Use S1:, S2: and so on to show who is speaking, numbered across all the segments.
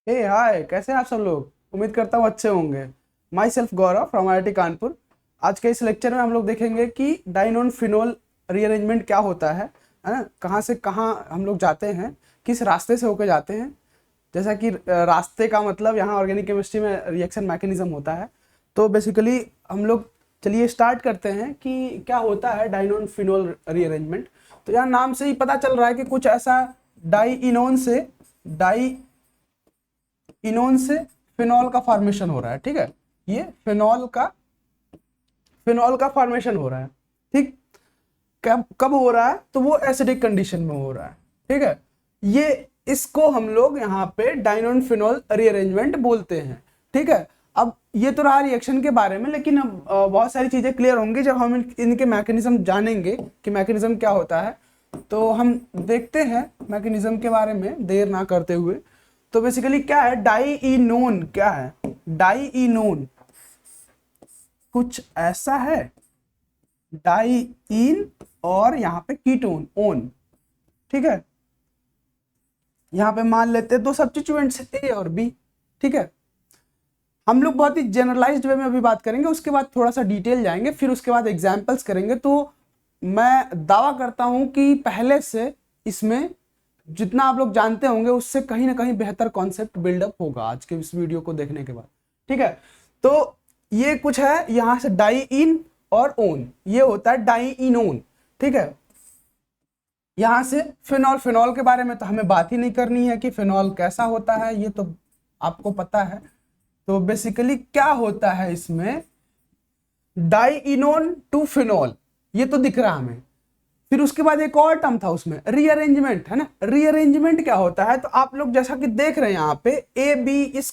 S1: हे हाय, कैसे हैं आप सब लोग। उम्मीद करता हूँ अच्छे होंगे। My self Gaurav from IIT Kanpur. आज के इस लेक्चर में हम लोग देखेंगे कि डाइनोन फिनोल रीअरेंजमेंट क्या होता है ना, कहाँ से कहाँ हम लोग जाते हैं, किस रास्ते से होकर जाते हैं। जैसा कि रास्ते का मतलब यहाँ ऑर्गेनिक केमिस्ट्री में रिएक्शन मैकेनिज्म होता है। तो बेसिकली हम लोग चलिए स्टार्ट करते हैं कि क्या होता है डाइनोन फिनोल रीअरेंजमेंट। तो यहाँ नाम से ही पता चल रहा है कि कुछ ऐसा डाइइनोन से फिनॉल का फॉर्मेशन हो रहा है। ठीक है, ये फिनॉल का फॉर्मेशन हो रहा है। ठीक, कब कब हो रहा है, तो वो एसिडिक कंडीशन में हो रहा है। ठीक है, ये इसको हम लोग यहाँ पे डाइनोन फिनॉल रीअरेंजमेंट बोलते हैं। ठीक है, अब ये तो रहा रिएक्शन के बारे में, लेकिन अब बहुत सारी चीजें क्लियर होंगी जब हम इनके मैकेनिज्म जानेंगे कि मैकेनिज्म क्या होता है। तो हम देखते हैं मैकेनिज्म के बारे में देर ना करते हुए। तो बेसिकली क्या है डाइइनोन, क्या है डाइइनोन, कुछ ऐसा है। डाइइन और यहाँ पे कीटोन ओन। ठीक है, यहाँ पे मान लेते हैं दो सब्स्टिट्यूएंट्स ए और बी। ठीक है, हम लोग बहुत ही जनरलाइज्ड वे में अभी बात करेंगे, उसके बाद थोड़ा सा डिटेल जाएंगे, फिर उसके बाद एग्जांपल्स करेंगे। तो मैं दावा करता हूं कि पहले से इसमें जितना आप लोग जानते होंगे उससे कहीं ना कहीं बेहतर कॉन्सेप्ट बिल्डअप होगा आज के इस वीडियो को देखने के बाद। ठीक है, तो ये कुछ है यहां से डाइइन और ओन, ये होता है डाइइनोन। ठीक है, यहां से फिनॉल के बारे में तो हमें बात ही नहीं करनी है कि फिनॉल कैसा होता है, ये तो आपको पता है। तो बेसिकली क्या होता है इसमें, डाइइनोन टू फिनॉल, ये तो दिख रहा हमें। फिर उसके बाद एक और टर्म था उसमें, रीअरेंजमेंट, है ना। रीअरेंजमेंट क्या होता है, तो आप लोग जैसा कि देख रहे हैं यहाँ पे ए बी इस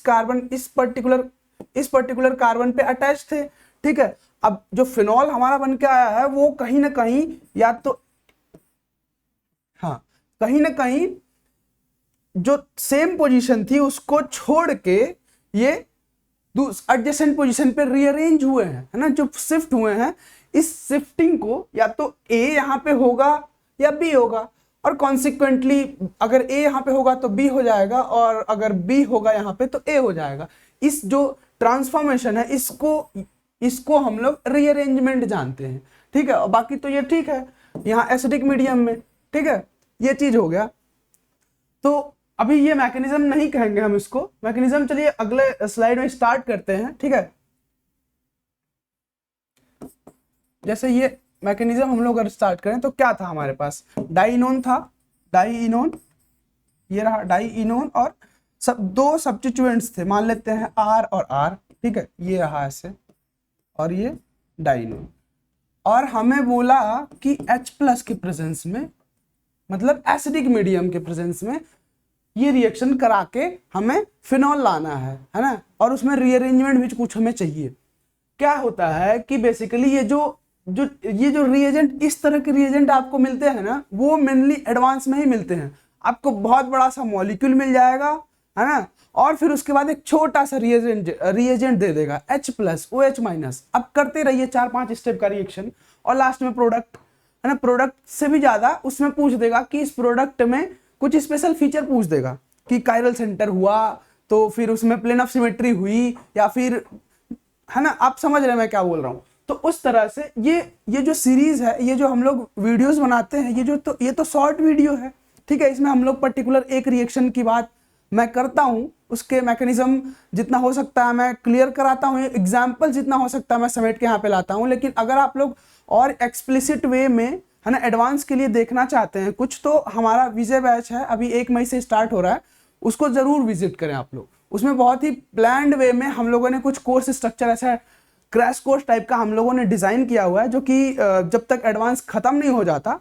S1: पर्टिकुलर कार्बन पे अटैच थे। ठीक है, अब जो फिनॉल हमारा बन के आया है वो कहीं ना कहीं या तो हाँ, कहीं ना कहीं जो सेम पोजीशन थी उसको छोड़ के ये एडजेसेंट पोजीशन पे रीअरेंज हुए हैं, है ना, जो शिफ्ट हुए हैं। इस शिफ्टिंग को या तो ए यहाँ पे होगा या बी होगा, और कॉन्सिक्वेंटली अगर ए यहाँ पे होगा तो बी हो जाएगा, और अगर बी होगा यहाँ पे तो ए हो जाएगा। इस जो ट्रांसफॉर्मेशन है इसको हम लोग रीअरेंजमेंट जानते हैं। ठीक है, और बाकी तो ये ठीक है यहाँ एसिडिक मीडियम में। ठीक है, ये चीज हो गया। तो अभी ये मैकेनिज्म नहीं कहेंगे हम इसको, मैकेनिज्म चलिए अगले स्लाइड में स्टार्ट करते हैं। ठीक है, जैसे ये मैकेनिज्म हम लोग अगर स्टार्ट करें तो क्या था हमारे पास, डाइइनोन था, डाइइनोन, ये रहा डाइइनोन, और सब दो सब्स्टिट्यूएंट्स थे, मान लेते हैं आर और आर। ठीक है, ये रहा ऐसे, और ये डाइइनोन। और हमें बोला कि H+ के प्रेजेंस में, मतलब एसिडिक मीडियम के प्रेजेंस में ये रिएक्शन करा के हमें फिनॉल लाना है ना, और उसमें रीअरेंजमेंट भी कुछ हमें चाहिए। क्या होता है कि बेसिकली ये जो रिएजेंट, इस तरह के रिएजेंट आपको मिलते हैं ना, वो मेनली एडवांस में ही मिलते हैं। आपको बहुत बड़ा सा मॉलिक्यूल मिल जाएगा, है ना, और फिर उसके बाद एक छोटा सा रिएजेंट दे देगा H+ OH-। अब करते रहिए 4-5 स्टेप का रिएक्शन, और लास्ट में प्रोडक्ट, है ना, प्रोडक्ट से भी ज्यादा उसमें पूछ देगा कि इस प्रोडक्ट में कुछ स्पेशल फीचर पूछ देगा कि कायरल सेंटर हुआ, तो फिर उसमें प्लेन ऑफ सिमेट्री हुई, या फिर, है ना, आप समझ रहे हैं मैं क्या बोल रहा हूं। तो उस तरह से ये जो सीरीज है, ये जो हम लोग वीडियोस बनाते हैं, ये तो शॉर्ट वीडियो है। ठीक है, इसमें हम लोग पर्टिकुलर एक रिएक्शन की बात मैं करता हूं, उसके मैकेनिज्म जितना हो सकता है मैं क्लियर कराता हूं, एग्जाम्पल जितना हो सकता है मैं समेट के यहाँ पे लाता हूं। लेकिन अगर आप लोग और एक्सप्लिसिट वे में, है ना, एडवांस के लिए देखना चाहते हैं कुछ, तो हमारा विजय बैच है, अभी 1 मई से स्टार्ट हो रहा है, उसको जरूर विजिट करें आप लोग। उसमें बहुत ही प्लान्ड वे में हम लोगों ने कुछ कोर्स स्ट्रक्चर, ऐसा क्रैश कोर्स टाइप का हम लोगों ने डिजाइन किया हुआ है, जो कि जब तक एडवांस खत्म नहीं हो जाता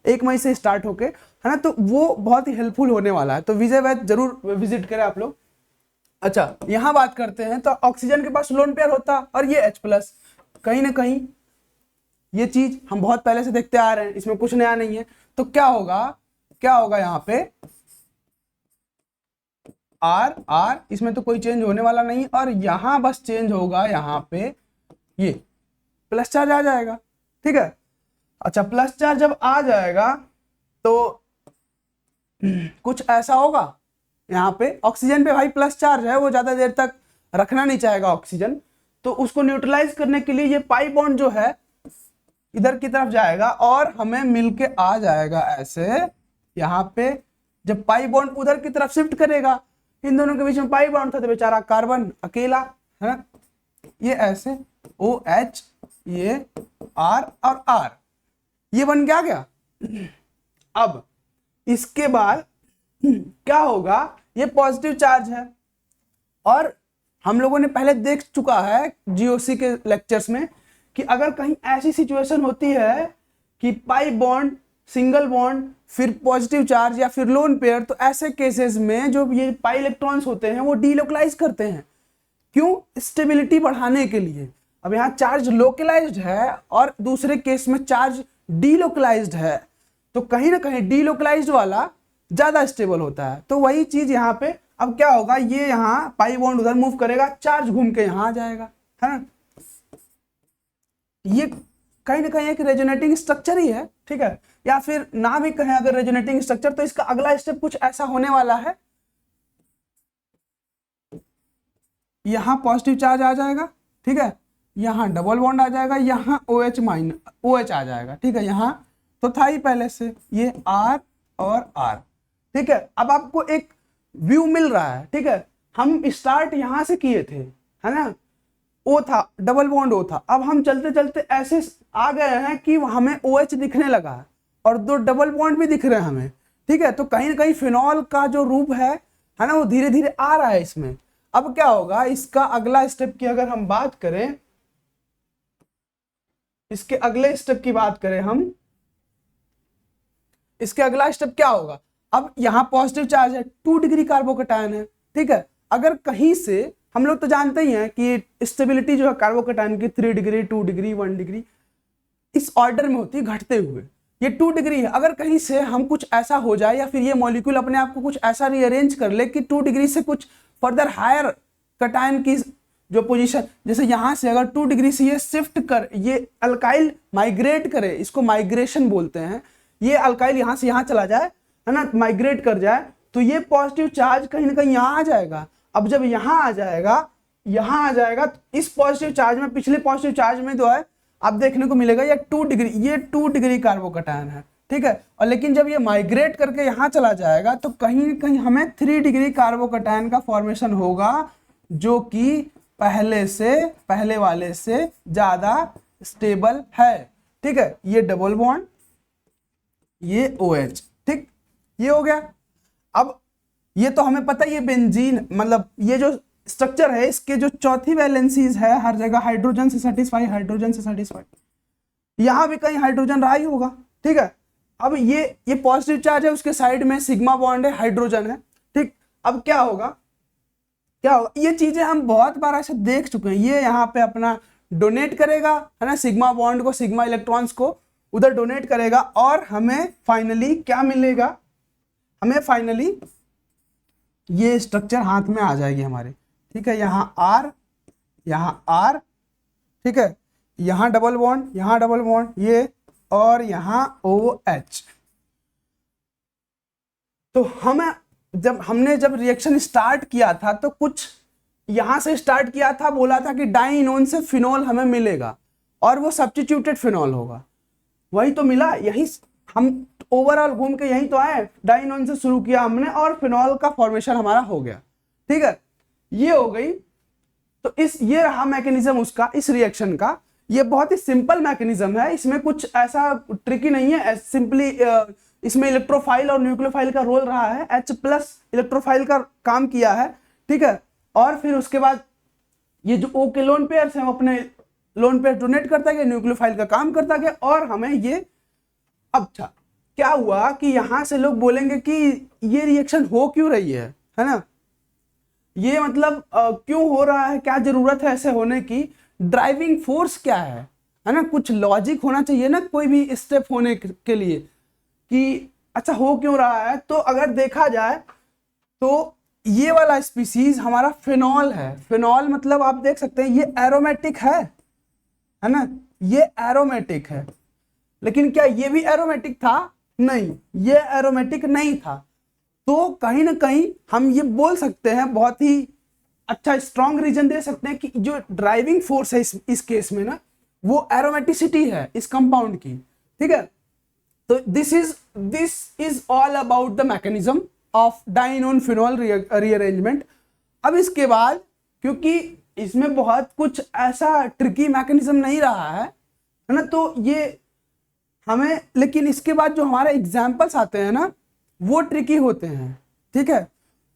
S1: 1 मई से स्टार्ट होके, है ना, तो वो बहुत ही हेल्पफुल होने वाला है। तो विजय बैच जरूर विजिट करें आप लोग। अच्छा, यहां बात करते हैं, तो ऑक्सीजन के पास लोन पेयर होता, और ये H+, कहीं ना कहीं ये चीज हम बहुत पहले से देखते आ रहे हैं, इसमें कुछ नया नहीं है। तो क्या होगा यहाँ पे आर आर, इसमें तो कोई चेंज होने वाला नहीं, और यहां बस चेंज होगा, यहाँ पे ये प्लस चार्ज आ जाएगा। ठीक है, अच्छा, प्लस चार्ज जब आ जाएगा तो कुछ ऐसा होगा यहाँ पे ऑक्सीजन पे भाई प्लस चार्ज है, वो ज्यादा देर तक रखना नहीं चाहेगा ऑक्सीजन, तो उसको न्यूट्रलाइज करने के लिए ये पाई बॉन्ड जो है इधर की तरफ जाएगा और हमें मिलके आ जाएगा ऐसे यहाँ पे। जब पाई बॉन्ड उधर की तरफ शिफ्ट करेगा, इन दोनों के बीच में पाई बॉन्ड था तो बेचारा कार्बन अकेला है, ये ऐसे OH, ये R और R, ये बन गया। अब इसके बाद क्या होगा, ये पॉजिटिव चार्ज है और हम लोगों ने पहले देख चुका है GOC के लेक्चर्स में कि अगर कहीं ऐसी सिचुएशन होती है कि पाई बॉन्ड, सिंगल बॉन्ड, फिर पॉजिटिव चार्ज या फिर लोन पेयर, तो ऐसे केसेस में जो ये पाई इलेक्ट्रॉन्स होते हैं वो डीलोकलाइज करते हैं। क्यों? स्टेबिलिटी बढ़ाने के लिए। अब यहाँ चार्ज लोकलाइज्ड है और दूसरे केस में चार्ज डीलोकलाइज्ड है, तो कहीं ना कहीं डीलोकलाइज्ड वाला ज्यादा स्टेबल होता है। तो वही चीज यहाँ पे अब क्या होगा, ये यहाँ पाई बॉन्ड उधर मूव करेगा, चार्ज घूम के यहाँ आ जाएगा, है ना। ये कहीं ना कहीं एक रेजोनेटिंग स्ट्रक्चर ही है, ठीक है, या फिर ना भी कहें अगर रेजोनेटिंग स्ट्रक्चर, तो इसका अगला स्टेप कुछ ऐसा होने वाला है। यहां पॉजिटिव चार्ज आ जाएगा, ठीक है, यहां डबल बॉन्ड आ जाएगा, यहां OH आ जाएगा, ठीक है, यहां तो था ही पहले से ये R और R, ठीक है। अब आपको एक व्यू मिल रहा है, ठीक है, हम स्टार्ट यहां से किए थे, है ना, O था, डबल बॉन्ड O था, अब हम चलते चलते ऐसे आ गए हैं कि हमें OH दिखने लगा और दो डबल बॉन्ड भी दिख रहे हैं हमें, ठीक है। तो कहीं ना कहीं फिनॉल का जो रूप है ना, वो धीरे धीरे आ रहा है इसमें। अब क्या होगा, इसका अगला स्टेप की अगर हम बात करें, इसके अगले स्टेप की बात करें हम, इसके अगला स्टेप क्या होगा, अब यहां पॉजिटिव चार्ज है, 2 डिग्री कार्बोकैटायन है, ठीक है। अगर कहीं से, हम लोग तो जानते ही हैं कि स्टेबिलिटी जो है कार्बोकैटायन की 3 डिग्री, 2 डिग्री, 1 डिग्री इस ऑर्डर में होती है घटते हुए, ये 2 डिग्री है। अगर कहीं से हम कुछ ऐसा हो जाए या फिर ये मॉलिक्यूल अपने आप को कुछ ऐसा रीअरेंज कर ले कि 2 डिग्री से कुछ फर्दर हायर कैटायन की जो पोजीशन, जैसे यहां से अगर 2 डिग्री से ये शिफ्ट कर, ये अल्काइल माइग्रेट करे, इसको माइग्रेशन बोलते हैं, ये अल्काइल यहां से यहां चला जाए, है ना, माइग्रेट कर जाए, तो ये पॉजिटिव चार्ज कहीं ना कहीं यहां आ जाएगा। अब जब यहां आ जाएगा तो इस पॉजिटिव चार्ज में, पिछले पॉजिटिव चार्ज में जो है आप देखने को मिलेगा ये 2 डिग्री, ये 2 डिग्री कार्बोकैटायन है, ठीक है। और लेकिन जब ये माइग्रेट करके यहां चला जाएगा तो कहीं ना कहीं हमें 3 डिग्री कार्बोकैटायन का फॉर्मेशन होगा, जो कि पहले वाले से ज्यादा स्टेबल है, ठीक है। ये डबल बॉन्ड, ये OH, ठीक, ये हो गया। अब ये तो हमें पता है, ये बेंजीन, मतलब ये जो स्ट्रक्चर है इसके जो चौथी वैलेंसीज है, हर जगह हाइड्रोजन से सेटिस्फाई, यहां भी कहीं हाइड्रोजन रहा ही होगा, ठीक है। अब ये पॉजिटिव चार्ज है, उसके साइड में सिग्मा बॉन्ड है, हाइड्रोजन है, ठीक। अब क्या होगा, ये चीजें हम बहुत बार ऐसे देख चुके हैं। ये यहाँ पे अपना डोनेट करेगा, है ना, सिग्मा बॉन्ड को, सिग्मा इलेक्ट्रॉन्स को उधर डोनेट करेगा और हमें फाइनली क्या मिलेगा, हमें फाइनली ये स्ट्रक्चर हाथ में आ जाएगी हमारे, ठीक है। यहाँ R, ठीक है, यहाँ डबल बॉन्ड, ये, और यहाँ OH। तो जब हमने रिएक्शन स्टार्ट किया था तो कुछ यहां से स्टार्ट किया था, बोला था कि डाइइनोन से फिनॉल हमें मिलेगा और वो सब्स्टिट्यूटेड फिनॉल होगा, वही तो मिला। यही हम ओवरऑल घूम के यही तो आए, डाइइनोन से शुरू किया हमने और फिनॉल का फॉर्मेशन हमारा हो गया, ठीक है, ये हो गई। तो ये रहा मैकेनिज्म उसका, इस रिएक्शन का। ये बहुत ही सिंपल मैकेनिज्म है, इसमें कुछ ऐसा ट्रिकी नहीं है, सिंपली इसमें इलेक्ट्रोफाइल और न्यूक्लियोफाइल का रोल रहा है, H+ इलेक्ट्रोफाइल का काम किया है, ठीक है। और फिर उसके बाद ये जो O के लोन पेयर्स हैं वो अपने लोन पेयर डोनेट करता गया, न्यूक्लियोफाइल का काम करता गया और हमें ये। अच्छा, क्या हुआ कि यहां से लोग बोलेंगे कि ये रिएक्शन हो क्यों रही है ना, ये मतलब क्यों हो रहा है, क्या जरूरत है ऐसे होने की, ड्राइविंग फोर्स क्या है ना, कुछ लॉजिक होना चाहिए ना कोई भी स्टेप होने के लिए कि अच्छा हो क्यों रहा है। तो अगर देखा जाए तो ये वाला स्पीसीज हमारा फिनॉल है। फिनॉल मतलब आप देख सकते हैं ये एरोमेटिक है ना, ये एरोमेटिक है, लेकिन क्या ये भी एरोमेटिक था? नहीं, ये एरोमेटिक नहीं था। तो कहीं ना कहीं हम ये बोल सकते हैं, बहुत ही अच्छा स्ट्रॉन्ग रीजन दे सकते हैं कि जो ड्राइविंग फोर्स है इस केस में ना, वो एरोमेटिसिटी है इस कंपाउंड की। ठीक है, तो this is all about the mechanism of dienone phenol rearrangement. अब इसके बाद, क्योंकि इसमें बहुत कुछ ऐसा ट्रिकी मैकेनिज्म नहीं रहा है ना, तो ये हमें, लेकिन इसके बाद जो हमारे एग्जाम्पल्स आते हैं ना, वो ट्रिकी होते हैं। ठीक है,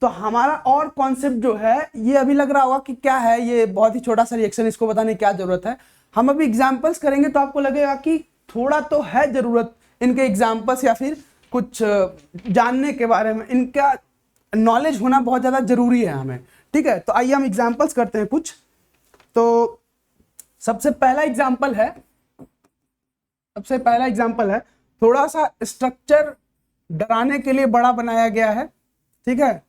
S1: तो हमारा और कॉन्सेप्ट जो है, ये अभी लग रहा होगा कि क्या है ये, बहुत ही छोटा सा रिएक्शन, इसको बताने की क्या जरूरत है। हम अभी एग्जाम्पल्स करेंगे तो आपको लगेगा कि थोड़ा तो है जरूरत इनके एग्जाम्पल्स, या फिर कुछ जानने के बारे में, इनका नॉलेज होना बहुत ज्यादा जरूरी है हमें। ठीक है, तो आइए हम एग्जाम्पल्स करते हैं कुछ। तो सबसे पहला एग्जाम्पल है, थोड़ा सा स्ट्रक्चर डराने के लिए बड़ा बनाया गया है। ठीक है,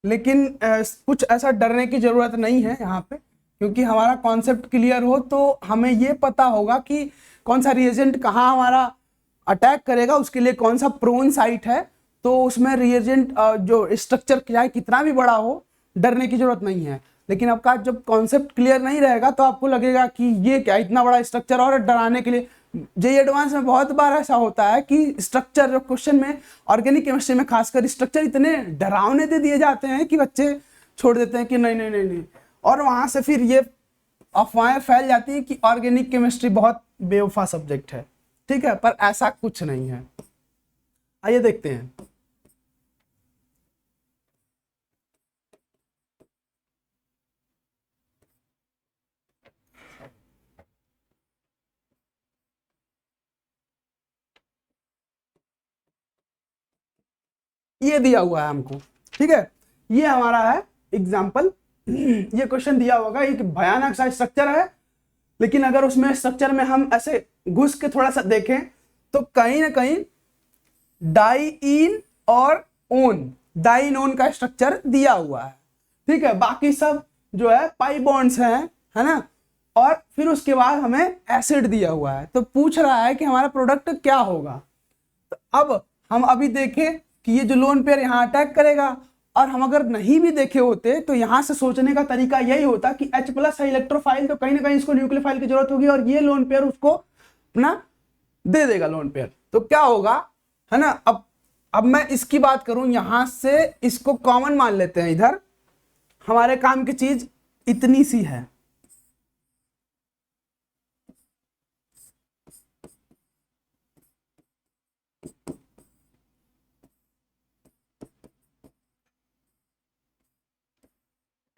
S1: लेकिन कुछ ऐसा डरने की जरूरत नहीं है यहाँ पे, क्योंकि हमारा कॉन्सेप्ट क्लियर हो तो हमें ये पता होगा कि कौन सा रिएजेंट कहाँ हमारा अटैक करेगा, उसके लिए कौन सा प्रोन साइट है। तो उसमें रिएजेंट जो स्ट्रक्चर चाहे कितना भी बड़ा हो, डरने की जरूरत नहीं है। लेकिन आपका जब कॉन्सेप्ट क्लियर नहीं रहेगा तो आपको लगेगा कि ये क्या इतना बड़ा स्ट्रक्चर, और डराने के लिए। जेईई एडवांस में बहुत बार ऐसा होता है कि स्ट्रक्चर जो क्वेश्चन में, ऑर्गेनिक केमिस्ट्री में खासकर, स्ट्रक्चर इतने डरावने दे दिए जाते हैं कि बच्चे छोड़ देते हैं कि नहीं नहीं नहीं नहीं, और वहां से फिर ये अफवाहें फैल जाती है कि ऑर्गेनिक केमिस्ट्री बहुत बेवफा सब्जेक्ट है। ठीक है, पर ऐसा कुछ नहीं है। आइए देखते हैं। ये दिया हुआ है हमको। ठीक है, ये हमारा है एग्जाम्पल। ये क्वेश्चन दिया होगा, एक भयानक सा स्ट्रक्चर है, लेकिन अगर उसमें स्ट्रक्चर में हम ऐसे घुस के थोड़ा सा देखें तो कहीं ना कहीं डाइइन और ओन, डाइनोन का स्ट्रक्चर दिया हुआ है। ठीक है, बाकी सब जो है पाई बॉन्ड्स हैं, है ना, और फिर उसके बाद हमें एसिड दिया हुआ है। तो पूछ रहा है कि हमारा प्रोडक्ट क्या होगा। तो अब हम अभी देखें कि ये जो लोन पेयर यहाँ अटैक करेगा, और हम अगर नहीं भी देखे होते तो यहाँ से सोचने का तरीका यही होता कि H+ है इलेक्ट्रोफाइल, तो कहीं ना कहीं इसको न्यूक्लियोफाइल की जरूरत होगी, और ये लोन पेयर उसको अपना दे देगा लोन पेयर। तो क्या होगा, है ना। अब मैं इसकी बात करूं, यहां से इसको कॉमन मान लेते हैं, इधर हमारे काम की चीज इतनी सी है।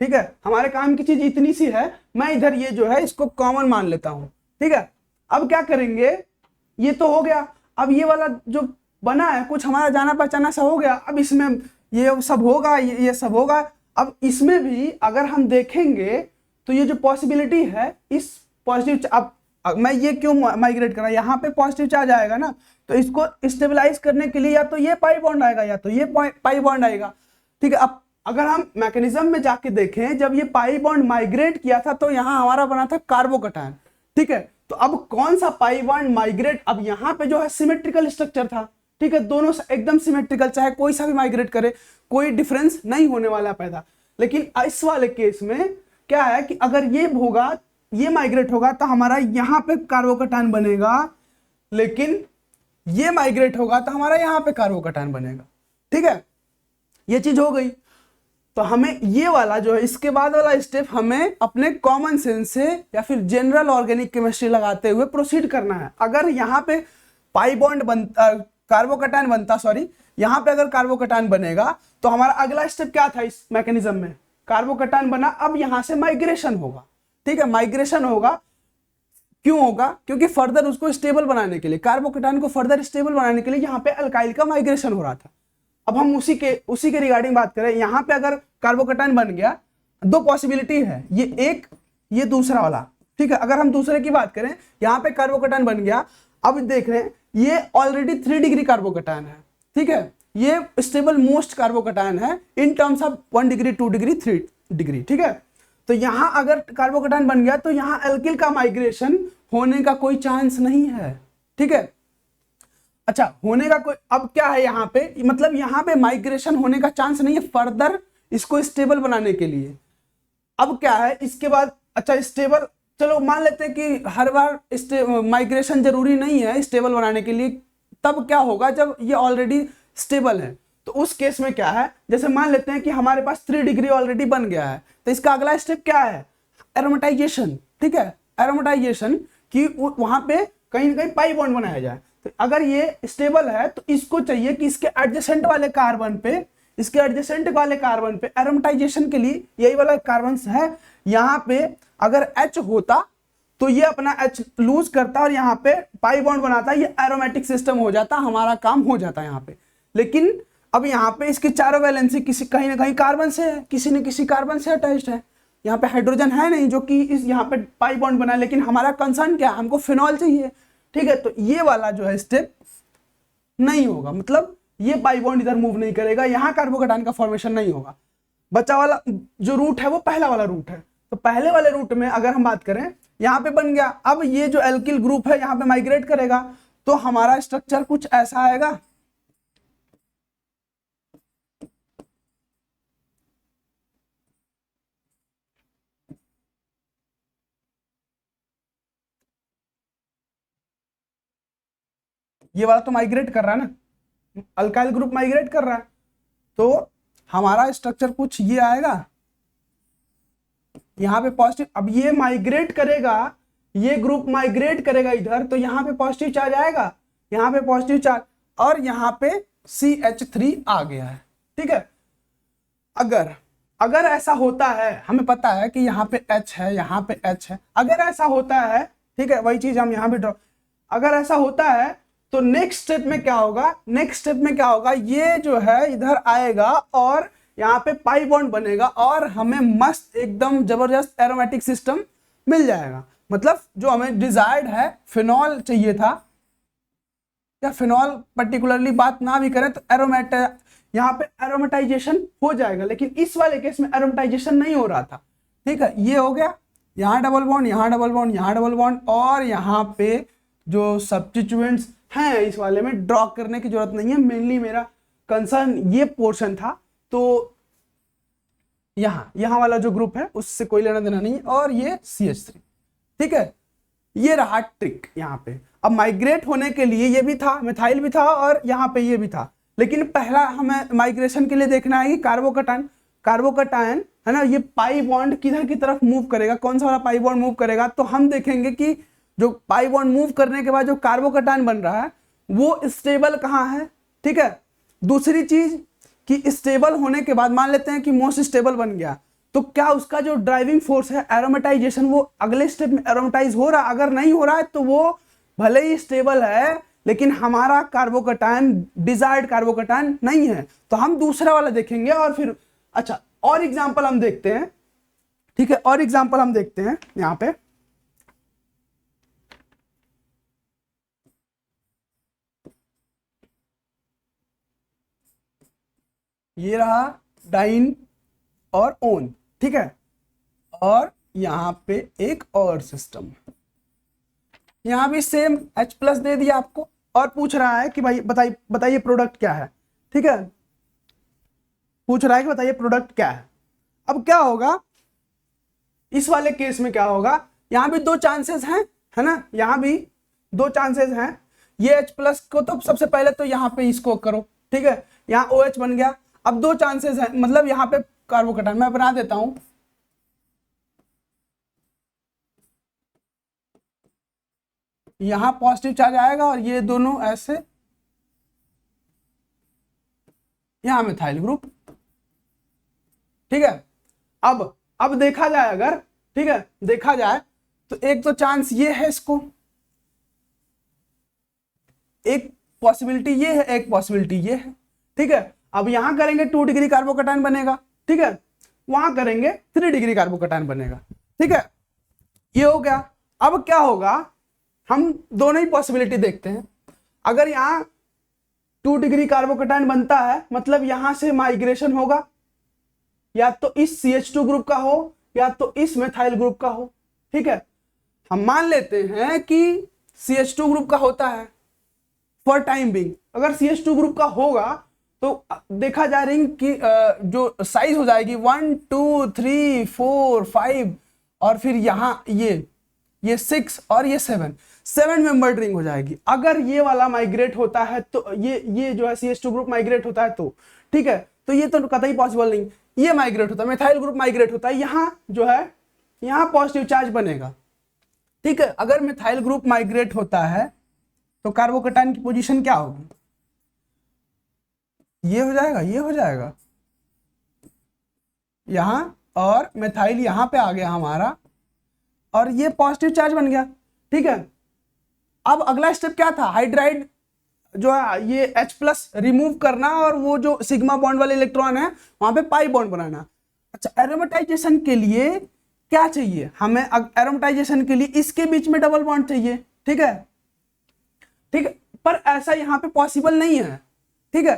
S1: ठीक है, हमारे काम की चीज इतनी सी है, मैं इधर ये जो है इसको कॉमन मान लेता हूं। ठीक है, अब क्या करेंगे, ये तो हो गया। अब ये वाला जो बना है कुछ हमारा जाना पहचाना सा हो गया, अब इसमें ये सब होगा, ये सब होगा। अब इसमें भी अगर हम देखेंगे तो ये जो पॉसिबिलिटी है, इस पॉजिटिव, अब मैं ये क्यों माइग्रेट करा, यहाँ पे पॉजिटिव चार्ज आएगा ना, तो इसको स्टेबलाइज करने के लिए या तो ये पाई बॉन्ड आएगा या तो ये पाई बॉन्ड आएगा। ठीक है, अब अगर हम मैकेनिज्म में जाके देखें, जब ये पाई बॉन्ड माइग्रेट किया था तो यहां हमारा बना था कार्बोकैटायन। ठीक है, तो अब कौन सा पाई बॉन्ड माइग्रेट, अब यहां पे जो है सिमेट्रिकल स्ट्रक्चर था। ठीक है, दोनों एकदम सिमेट्रिकल, चाहे कोई सा भी माइग्रेट करे कोई डिफरेंस नहीं होने वाला पैदा। लेकिन इस वाले केस में क्या है कि अगर ये होगा, ये माइग्रेट होगा तो हमारा यहां पे कार्बोकैटायन बनेगा, लेकिन ये माइग्रेट होगा तो हमारा यहां पे कार्बोकैटायन बनेगा। ठीक है, ये चीज हो गई। तो हमें ये वाला जो है, इसके बाद वाला स्टेप हमें अपने कॉमन सेंस से या फिर जनरल ऑर्गेनिक केमिस्ट्री लगाते हुए प्रोसीड करना है। अगर यहाँ पे पाई बॉन्ड कार्बोकैटायन बनता, सॉरी, यहाँ पे अगर कार्बोकैटायन बनेगा तो हमारा अगला स्टेप क्या था इस मैकेनिज्म में, कार्बोकैटायन बना, अब यहां से माइग्रेशन होगा। ठीक है, माइग्रेशन होगा, क्यों होगा, क्योंकि फर्दर उसको स्टेबल बनाने के लिए, कार्बोकैटायन को फर्दर स्टेबल बनाने के लिए यहाँ पे अल्काइल का माइग्रेशन हो रहा था। अब हम उसी के रिगार्डिंग बात करें, यहां पे अगर कार्बोकैटायन बन गया, दो पॉसिबिलिटी है, ये एक, ये दूसरा वाला। ठीक है, अगर हम दूसरे की बात करें, यहां पे कार्बोकैटायन बन गया, अब देख रहे हैं ये ऑलरेडी 3 डिग्री कार्बोकैटायन है। ठीक है, ये स्टेबल मोस्ट कार्बोकैटायन है in terms of 1 degree 2 degree 3 degree. ठीक है, तो यहां अगर कार्बोकैटायन बन गया तो यहां एल्किल का माइग्रेशन होने का कोई चांस नहीं है। ठीक है, अच्छा होने का कोई, अब क्या है यहाँ पे, मतलब यहाँ पे माइग्रेशन होने का चांस नहीं है फर्दर इसको स्टेबल बनाने के लिए। अब क्या है इसके बाद, अच्छा स्टेबल, चलो मान लेते हैं कि हर बार माइग्रेशन जरूरी नहीं है स्टेबल बनाने के लिए। तब क्या होगा जब ये ऑलरेडी स्टेबल है, तो उस केस में क्या है, जैसे मान लेते हैं कि हमारे पास 3 डिग्री ऑलरेडी बन गया है, तो इसका अगला स्टेप क्या है, एरोमेटाइजेशन। ठीक है, एरोमेटाइजेशन कि वहां पे कहीं ना कहीं पाई बॉन्ड बनाया जाए। तो अगर ये स्टेबल है तो इसको चाहिए कि इसके एडजेसेंट वाले कार्बन पे, इसके एडजेसेंट वाले कार्बन पे एरोमेटाइजेशन के लिए यही वाला कार्बन है, यहाँ पे अगर H होता तो ये अपना H लूज करता और यहाँ पे पाई बॉन्ड बनाता, ये एरोमेटिक सिस्टम हो जाता, हमारा काम हो जाता यहाँ पे। लेकिन अब यहाँ पे इसकी चारों वैलेंसी किसी कहीं ना कहीं कार्बन से है, किसी न किसी कार्बन से अटैच्ड है। यहाँ पे हाइड्रोजन है नहीं जो कि इस यहाँ पे पाई बॉन्ड बनाए, लेकिन हमारा कंसर्न क्या है, हमको फिनॉल चाहिए। ठीक है, तो ये वाला जो है स्टेप नहीं होगा, मतलब ये पाई बॉन्ड इधर मूव नहीं करेगा, यहाँ कार्बोकेटायन का फॉर्मेशन नहीं होगा। बचा वाला जो रूट है वो पहला वाला रूट है, तो पहले वाले रूट में अगर हम बात करें यहाँ पे बन गया। अब ये जो एल्किल ग्रुप है यहाँ पे माइग्रेट करेगा तो हमारा स्ट्रक्चर कुछ ऐसा आएगा। ये वाला तो माइग्रेट कर रहा है ना, अल्काइल ग्रुप माइग्रेट कर रहा है, तो हमारा स्ट्रक्चर कुछ ये आएगा। यहाँ पे पॉजिटिव, अब ये माइग्रेट करेगा, ये ग्रुप माइग्रेट करेगा इधर, तो यहाँ पे पॉजिटिव चार्ज आएगा, यहाँ पे पॉजिटिव चार्ज, और यहाँ पे CH3 आ गया है। ठीक है, अगर अगर ऐसा होता है, हमें पता है कि यहाँ पे H है, यहाँ पे H है, अगर ऐसा होता है, ठीक है, वही चीज हम यहाँ पे ड्रॉ, अगर ऐसा होता है तो नेक्स्ट स्टेप में क्या होगा, नेक्स्ट स्टेप में क्या होगा, ये जो है इधर आएगा और यहाँ पे पाई बॉन्ड बनेगा और हमें मस्त एकदम जबरदस्त एरोमेटिक सिस्टम मिल जाएगा। मतलब जो हमें डिजायर्ड है, फिनॉल चाहिए था, या फिनॉल पर्टिकुलरली बात ना भी करें तो एरोमेट, यहाँ पे एरोमेटाइजेशन हो जाएगा, लेकिन इस वाले केस में एरोमेटाइजेशन नहीं हो रहा था। ठीक है, ये हो गया, यहाँ डबल बॉन्ड, यहाँ डबल बॉन्ड, यहाँ डबल बॉन्ड, और यहाँ पे जो सब्स्टिट्यूएंट्स हैं इस वाले में ड्रॉ करने की जरूरत नहीं है, मेनली मेरा कंसर्न ये पोर्शन था। तो यहाँ वाला जो ग्रुप है उससे कोई लेना देना नहीं, और ये CH3। ठीक है, ये रहा ट्रिक यहाँ पे। अब माइग्रेट होने के लिए ये भी था, मिथाइल भी था और यहाँ पे ये भी था, लेकिन पहला हमें माइग्रेशन के लिए देखना है कि कार्बोकटायन है ना, ये पाई बॉन्ड किधर की तरफ मूव करेगा, कौन सा वाला पाई बॉन्ड मूव करेगा। तो हम देखेंगे कि जो पाई बॉन्ड मूव करने के बाद जो कार्बोकटायन बन रहा है वो स्टेबल कहाँ है। ठीक है, दूसरी चीज कि स्टेबल होने के बाद मान लेते हैं कि मोस्ट स्टेबल बन गया, तो क्या उसका जो ड्राइविंग फोर्स है एरोमेटाइजेशन, वो अगले स्टेप में एरोमेटाइज हो रहा है। अगर नहीं हो रहा है तो वो भले ही स्टेबल है लेकिन हमारा कार्बोकटायन डिजायर्ड कार्बोकटायन नहीं है, तो हम दूसरा वाला देखेंगे। और फिर अच्छा और एग्जांपल हम देखते हैं। ठीक है, और एग्जांपल हम देखते हैं यहाँ पे, ये रहा डाइन और ओन। ठीक है, और यहाँ पे एक और सिस्टम, यहाँ भी सेम H+ दे दिया आपको और पूछ रहा है कि भाई बताइए प्रोडक्ट क्या है। ठीक है, पूछ रहा है कि बताइए प्रोडक्ट क्या है। अब क्या होगा इस वाले केस में, क्या होगा, यहाँ भी 2 चांसेस हैं, है ना, यहाँ भी 2 चांसेस हैं। ये H+ को तो सबसे पहले तो यहाँ पे इसको करो। ठीक है, यहाँ OH बन गया। अब 2 चांसेस हैं, मतलब यहाँ पे कार्बोकटायन मैं बना देता हूं, यहां पॉजिटिव चार्ज आएगा और ये दोनों ऐसे, यहां मिथाइल ग्रुप। ठीक है, अब देखा जाए, अगर ठीक है देखा जाए तो एक तो चांस ये है, इसको एक पॉसिबिलिटी ये है, एक पॉसिबिलिटी ये है। ठीक है, अब यहां करेंगे 2 डिग्री कार्बोकटायन बनेगा। ठीक है, वहां करेंगे 3 डिग्री कार्बोकटायन बनेगा। ठीक है, ये हो गया। अब क्या होगा, हम दोनों ही पॉसिबिलिटी देखते हैं। अगर यहाँ 2 डिग्री कार्बोकटायन बनता है, मतलब यहां से माइग्रेशन होगा, या तो इस CH2 ग्रुप का हो या तो इस मिथाइल ग्रुप का हो। ठीक है, हम मान लेते हैं कि CH2 ग्रुप का होता है, फॉर टाइम बिंग। अगर CH2 ग्रुप का होगा तो देखा जाए रिंग की जो साइज हो जाएगी 1 2 3 4 5 और फिर यहाँ ये 6 और ये 7 मेंबर्ड रिंग हो जाएगी। अगर ये वाला माइग्रेट होता है तो ये जो है CH2 ग्रुप माइग्रेट होता है तो ठीक है, तो ये तो कतई पॉसिबल नहीं। ये माइग्रेट होता है, मिथाइल ग्रुप माइग्रेट होता है, यहाँ जो है यहाँ पॉजिटिव चार्ज बनेगा। ठीक है, अगर मिथाइल ग्रुप माइग्रेट होता है तो कार्बोकैटायन की पोजीशन क्या होगी, ये हो जाएगा, ये हो जाएगा यहां, और मिथाइल यहां पे आ गया हमारा, और ये पॉजिटिव चार्ज बन गया। ठीक है, अब अगला स्टेप क्या था, हाइड्राइड जो है ये H+ रिमूव करना और वो जो सिग्मा बॉन्ड वाले इलेक्ट्रॉन है वहां पे पाई बॉन्ड बनाना। अच्छा, एरोमेटाइजेशन के लिए क्या चाहिए हमें, एरोमेटाइजेशन के लिए इसके बीच में डबल बॉन्ड चाहिए। ठीक है, ठीक है, पर ऐसा यहाँ पे पॉसिबल नहीं है। ठीक है,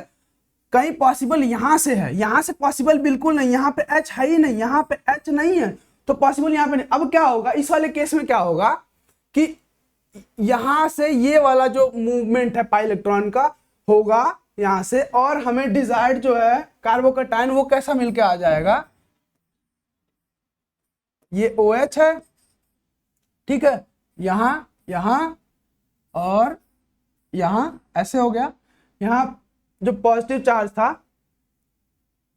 S1: कहीं पॉसिबल यहां से है, यहां से पॉसिबल बिल्कुल नहीं, यहाँ पे H है ही नहीं, यहाँ पे H नहीं है तो पॉसिबल यहाँ पे नहीं। अब क्या होगा इस वाले केस में, क्या होगा कि यहां से ये वाला जो मूवमेंट है पाई इलेक्ट्रॉन का होगा यहां से, और हमें डिजायर्ड जो है कार्बोकैटायन वो कैसा मिलके आ जाएगा, ये OH है। ठीक है, यहां यहां और यहां ऐसे हो गया, यहां जो पॉजिटिव चार्ज था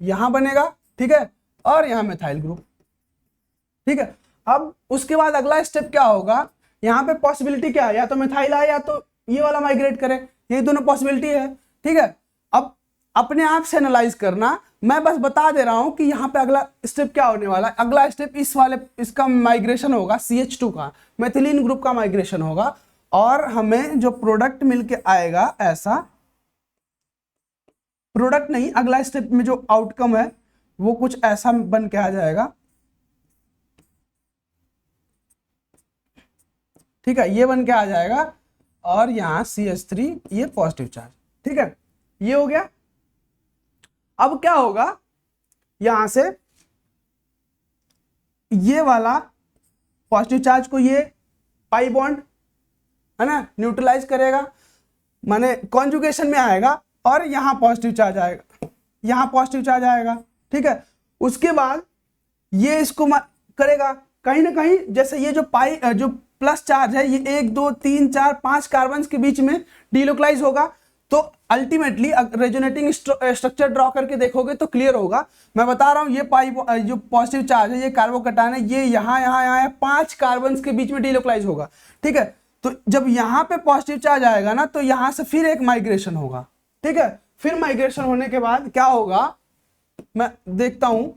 S1: यहां बनेगा। ठीक है, और यहां मिथाइल ग्रुप। ठीक है, अब उसके बाद अगला स्टेप क्या होगा, यहाँ पे पॉसिबिलिटी क्या है, या तो मिथाइल आए या तो ये वाला माइग्रेट करे, ये दोनों पॉसिबिलिटी है। ठीक है, अब अपने आप से एनालाइज करना, मैं बस बता दे रहा हूं कि यहाँ पे अगला स्टेप क्या होने वाला है। अगला स्टेप इस वाले इसका माइग्रेशन होगा, CH2 का मेथिलीन ग्रुप का माइग्रेशन होगा, और हमें जो प्रोडक्ट मिलके आएगा, ऐसा प्रोडक्ट नहीं, अगला स्टेप में जो आउटकम है वो कुछ ऐसा बन के आ जाएगा। ठीक है, ये बन के आ जाएगा, और यहां CH3 ये पॉजिटिव चार्ज। ठीक है, ये हो गया। अब क्या होगा, यहां से ये वाला पॉजिटिव चार्ज को ये पाई बॉन्ड है ना न्यूट्रलाइज करेगा, माने कॉन्जुगेशन में आएगा, और यहां पॉजिटिव चार्ज आएगा, यहां पॉजिटिव चार्ज आएगा। ठीक है, उसके बाद ये इसको करेगा कहीं ना कहीं, जैसे ये जो पाई जो प्लस चार्ज है ये 1 2 3 4 5 कार्बन के बीच में डीलोकलाइज होगा, तो अल्टीमेटली रेजोनेटिंग स्ट्रक्चर ड्रॉ करके देखोगे तो क्लियर होगा। मैं बता रहा हूं ये पाई जो पॉजिटिव चार्ज है, ये कार्बोकैटायन है, ये यहाँ यहाँ यहाँ 5 कार्बन के बीच में डीलोकलाइज होगा। ठीक है, तो जब यहाँ पे पॉजिटिव चार्ज आएगा ना तो यहां से फिर एक माइग्रेशन होगा। ठीक है, फिर माइग्रेशन होने के बाद क्या होगा, मैं देखता हूं,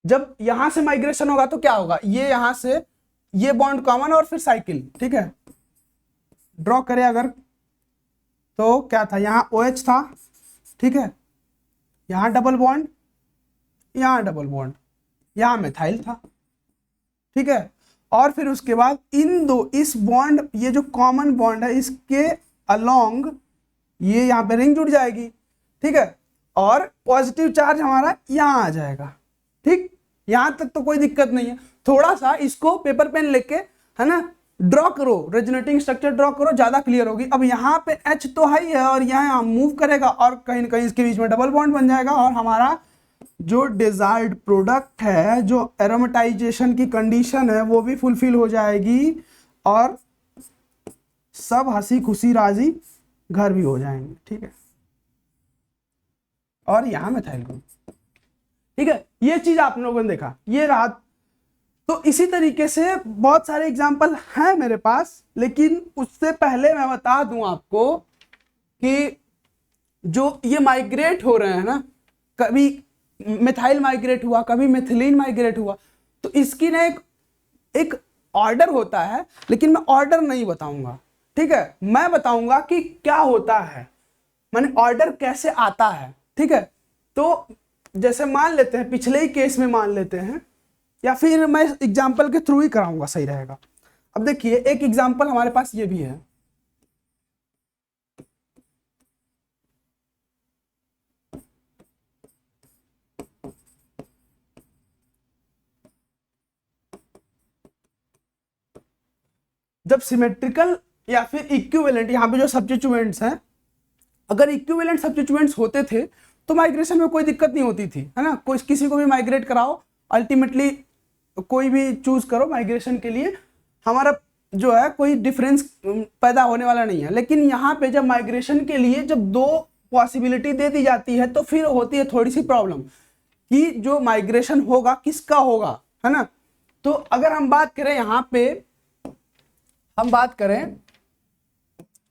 S1: जब यहां से माइग्रेशन होगा तो क्या होगा, ये यहां से ये बॉन्ड कॉमन और फिर साइकिल। ठीक है, ड्रॉ करें अगर तो क्या था, यहां OH था। ठीक है, यहां डबल बॉन्ड, यहां डबल बॉन्ड, यहां मिथाइल था। ठीक है, और फिर उसके बाद इन दो इस बॉन्ड, ये जो कॉमन बॉन्ड है इसके अलोंग ये यहां पे रिंग जुड़ जाएगी। ठीक है, और पॉजिटिव चार्ज हमारा यहां आ जाएगा। ठीक, यहां तक तो कोई दिक्कत नहीं है। थोड़ा सा इसको पेपर पेन लेके है ना ड्रॉ करो, रेजोनेटिंग स्ट्रक्चर ड्रॉ करो, ज्यादा क्लियर होगी। अब यहाँ पे H तो है ही है, और यहाँ मूव करेगा और कहीं ना कहीं इसके बीच में डबल बॉन्ड बन जाएगा, और हमारा जो डिजायर्ड प्रोडक्ट है, जो एरोमेटाइजेशन की कंडीशन है वो भी फुलफिल हो जाएगी, और सब हंसी खुशी राजी घर भी हो जाएंगे। ठीक है, और यहां मिथाइल ग्रुप। ठीक है, ये चीज आप लोगों ने देखा, ये रहा। तो इसी तरीके से बहुत सारे एग्जाम्पल हैं मेरे पास, लेकिन उससे पहले मैं बता दूं आपको कि जो ये माइग्रेट हो रहे हैं ना, कभी मिथाइल माइग्रेट हुआ, कभी मिथिलीन माइग्रेट हुआ, तो इसकी ना एक ऑर्डर होता है, लेकिन मैं ऑर्डर नहीं बताऊंगा। ठीक है, मैं बताऊंगा कि क्या होता है, माने ऑर्डर कैसे आता है। ठीक है, तो जैसे मान लेते हैं, पिछले ही केस में मान लेते हैं, या फिर मैं एग्जाम्पल के थ्रू ही कराऊंगा, सही रहेगा। अब देखिए एक एग्जाम्पल हमारे पास ये भी है, जब सिमेट्रिकल या फिर इक्विवेलेंट, यहाँ पे जो सब्स्टिट्यूएंट्स हैं, अगर इक्विवेलेंट सब्स्टिट्यूएंट्स होते थे तो माइग्रेशन में कोई दिक्कत नहीं होती थी, है ना। कोई किसी को भी माइग्रेट कराओ, अल्टीमेटली कोई भी चूज करो माइग्रेशन के लिए, हमारा जो है कोई डिफरेंस पैदा होने वाला नहीं है। लेकिन यहाँ पे जब माइग्रेशन के लिए जब दो पॉसिबिलिटी दे दी जाती है तो फिर होती है थोड़ी सी प्रॉब्लम कि जो माइग्रेशन होगा किसका होगा, है ना। तो अगर हम बात करें यहाँ पे, हम बात करें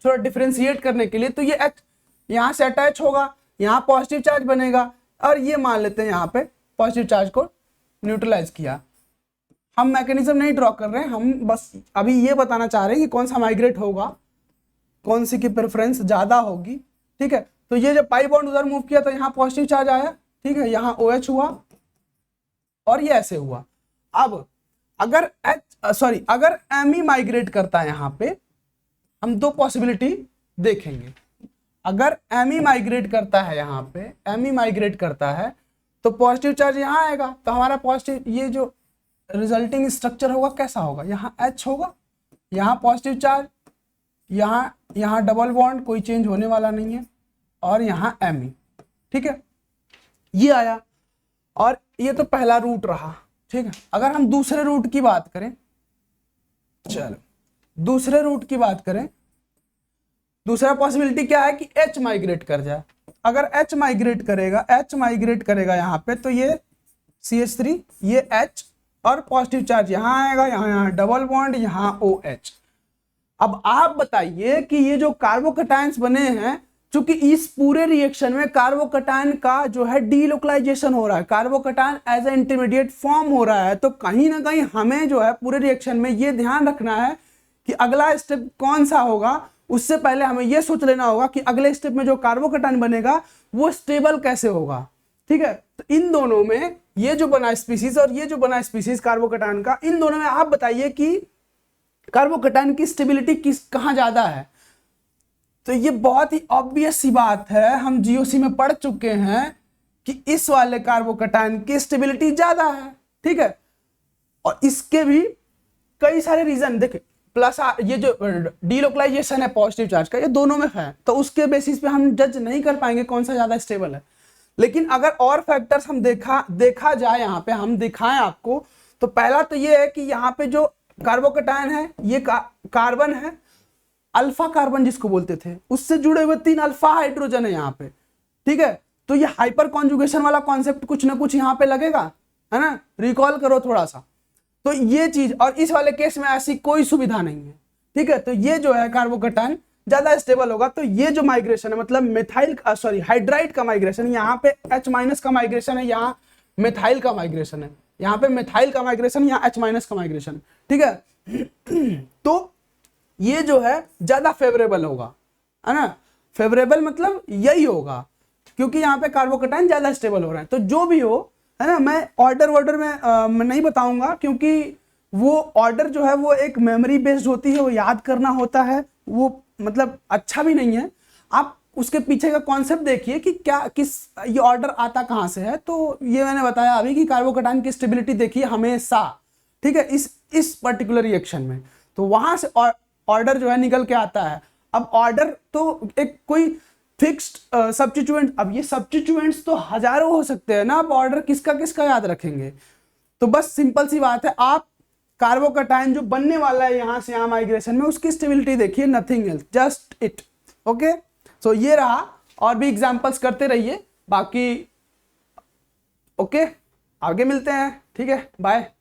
S1: थोड़ा डिफरेंशिएट करने के लिए, तो ये H यहाँ से अटैच होगा, यहाँ पॉजिटिव चार्ज बनेगा, और ये मान लेते हैं यहाँ पे पॉजिटिव चार्ज को न्यूट्रलाइज किया। हम मैकेनिज्म नहीं ड्रॉ कर रहे हैं, हम बस अभी ये बताना चाह रहे हैं कि कौन सा माइग्रेट होगा, कौन सी की प्रेफरेंस ज्यादा होगी, ठीक है। तो ये जब पाई बॉन्ड उधर मूव किया तो यहाँ पॉजिटिव चार्ज आया, ठीक है, यहाँ OH हुआ और ये ऐसे हुआ। अब अगर अगर Me माइग्रेट करता है, यहाँ पे हम दो पॉसिबिलिटी देखेंगे। अगर Me माइग्रेट करता है, यहाँ पे Me माइग्रेट करता है तो पॉजिटिव चार्ज यहाँ आएगा, तो हमारा पॉजिटिव ये जो रिजल्टिंग स्ट्रक्चर होगा कैसा होगा, यहाँ H होगा, यहाँ पॉजिटिव चार्ज, यहाँ डबल बॉन्ड, कोई चेंज होने वाला नहीं है, और यहाँ Me, ठीक है, ये आया। और ये तो पहला रूट रहा, ठीक है। अगर हम दूसरे रूट की बात करें, चलो दूसरे रूट की बात करें, दूसरा पॉसिबिलिटी क्या है कि H माइग्रेट कर जाए। अगर H माइग्रेट करेगा यहाँ पे, तो ये CH3, ये H और पॉजिटिव चार्ज यहाँ आएगा, यहाँ डबल बॉन्ड, यहाँ OH। अब आप बताइए कि ये जो कार्बोकटायंस बने हैं, चूंकि इस पूरे रिएक्शन में कार्बोकटायन का जो है डीलोकलाइजेशन हो रहा है, carbocation as a intermediate form हो रहा है, तो कहीं ना कहीं हमें जो है पूरे रिएक्शन में ये ध्यान रखना है कि अगला स्टेप कौन सा होगा। उससे पहले हमें यह सोच लेना होगा कि अगले स्टेप में जो कार्बोकटायन बनेगा वो स्टेबल कैसे होगा, ठीक है। तो इन दोनों में ये जो बना स्पीसीज और ये जो बना स्पीसीज कार्बोकटायन का, इन दोनों में आप बताइए कि कार्बोकटायन की स्टेबिलिटी कहां ज्यादा है। तो ये बहुत ही ऑब्वियस सी बात है, हम जीओसी में पढ़ चुके हैं कि इस वाले कार्बोकटायन की स्टेबिलिटी ज्यादा है, ठीक है। और इसके भी कई सारे रीजन देखे, प्लस ये जो डीलोकलाइजेशन है पॉजिटिव चार्ज का, ये दोनों में है, तो उसके बेसिस पे हम जज नहीं कर पाएंगे कौन सा ज्यादा स्टेबल है। लेकिन अगर और फैक्टर्स हम देखा जाए, यहाँ पे हम दिखाएं आपको, तो पहला तो ये है कि यहाँ पे जो कार्बोकटायन है ये कार्बन है, अल्फा कार्बन जिसको बोलते थे, उससे जुड़े हुए 3 अल्फा हाइड्रोजन है यहाँ पे, ठीक है। तो ये हाइपर कॉन्जुगेशन वाला कॉन्सेप्ट कुछ ना कुछ यहाँ पे लगेगा, है ना, रिकॉल करो थोड़ा सा। तो ये चीज, और इस वाले केस में ऐसी कोई सुविधा नहीं है, ठीक है। तो ये जो है कार्बोकटायन ज्यादा स्टेबल होगा। तो ये जो माइग्रेशन है, मतलब हाइड्राइड का माइग्रेशन, यहाँ पे H- का माइग्रेशन है, यहाँ मिथाइल का माइग्रेशन है, यहाँ पे मिथाइल का माइग्रेशन, यहाँ H- का माइग्रेशन, ठीक है। तो ये जो है ज्यादा फेवरेबल होगा, है ना। फेवरेबल मतलब यही होगा क्योंकि यहाँ पे कार्बोकटायन ज्यादा स्टेबल हो रहा है। तो जो भी हो, है ना, मैं ऑर्डर में नहीं बताऊंगा क्योंकि वो ऑर्डर जो है वो एक मेमोरी बेस्ड होती है, वो याद करना होता है, वो मतलब अच्छा भी नहीं है। आप उसके पीछे का कॉन्सेप्ट देखिए कि ये ऑर्डर आता कहाँ से है। तो ये मैंने बताया अभी कि कार्बोकटायन की स्टेबिलिटी देखिए हमेशा, ठीक है, इस पर्टिकुलर रिएक्शन में, तो वहां से ऑर्डर जो है निकल के आता है। अब ऑर्डर तो एक कोई फिक्स्ड सब्स्टिट्यूएंट, अब ये सब्स्टिट्यूएंट्स तो हजारों हो सकते हैं ना, अब ऑर्डर किसका किसका याद रखेंगे। तो बस सिंपल सी बात है, आप कार्बोकटायन जो बनने वाला है यहां से यहां माइग्रेशन में, उसकी स्टेबिलिटी देखिए, nothing else, just it. Okay, so ये रहा, और भी एग्जांपल्स करते रहिए बाकी। ओके, आगे मिलते हैं, ठीक है, बाय।